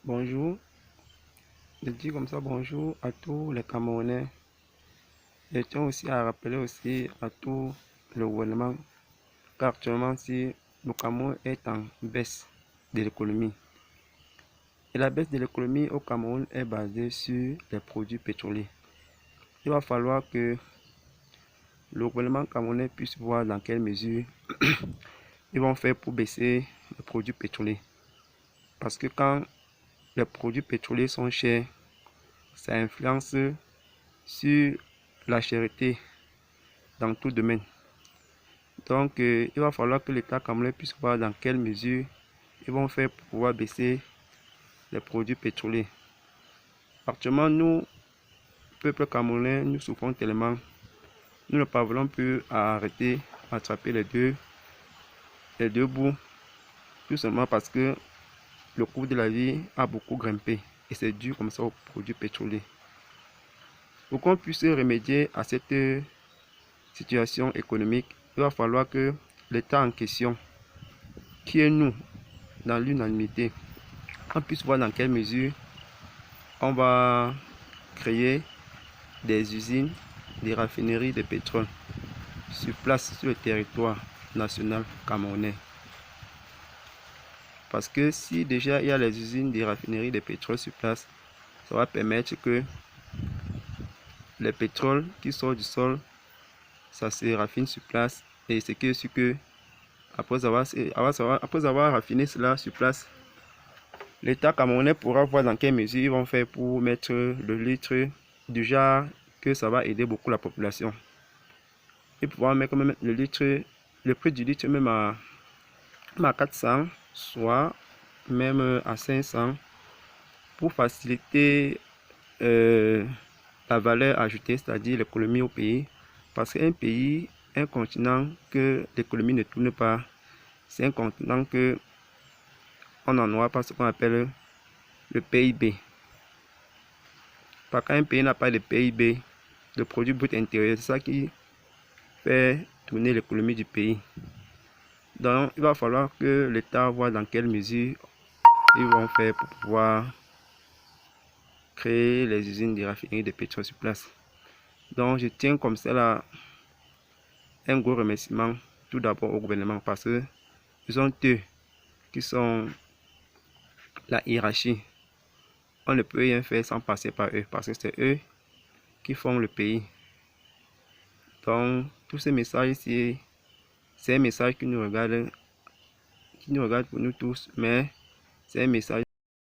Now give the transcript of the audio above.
Bonjour, je dis comme ça bonjour à tous les Camerounais. Je tiens aussi à rappeler aussi à tout le gouvernement qu'actuellement si le Cameroun est en baisse de l'économie. Et la baisse de l'économie au Cameroun est basée sur les produits pétroliers. Il va falloir que le gouvernement camerounais puisse voir dans quelle mesure ils vont faire pour baisser les produits pétroliers. Parce que quand les produits pétroliers sont chers, ça influence sur la cherté dans tout domaine. Donc, il va falloir que l'État camerounais puisse voir dans quelle mesure ils vont faire pour pouvoir baisser les produits pétroliers. Actuellement, nous, peuple camerounais, nous souffrons tellement. Nous ne parvenons plus à arrêter, à attraper les deux bouts, tout simplement parce que le coût de la vie a beaucoup grimpé et c'est dû comme ça aux produits pétroliers. Pour qu'on puisse remédier à cette situation économique, il va falloir que l'État en question, qui est nous, dans l'unanimité, on puisse voir dans quelle mesure on va créer des usines, des raffineries de pétrole sur place sur le territoire national camerounais. Parce que si déjà il y a les usines, des raffineries de pétrole sur place, ça va permettre que les pétroles qui sortent du sol, ça se raffine sur place. Et c'est que après avoir raffiné cela sur place, l'État camerounais pourra voir dans quelle mesure ils vont faire pour mettre le litre du genre que ça va aider beaucoup la population. Et pouvoir mettre même le prix du litre même à 400, soit même à 500 pour faciliter la valeur ajoutée, c'est-à-dire l'économie au pays. Parce qu'un pays, un continent que l'économie ne tourne pas, c'est un continent que on n'en aura pas ce qu'on appelle le PIB. Parce qu'un pays n'a pas de PIB, le produit brut intérieur, c'est ça qui fait tourner l'économie du pays. Donc, il va falloir que l'État voit dans quelle mesure ils vont faire pour pouvoir créer les usines de raffinerie de pétrole sur place. Donc, je tiens comme ça là un gros remerciement tout d'abord au gouvernement parce que ils sont eux qui sont la hiérarchie. On ne peut rien faire sans passer par eux parce que c'est eux qui font le pays. Donc, tous ces messages ici, c'est un message qui nous regarde pour nous tous, mais c'est un message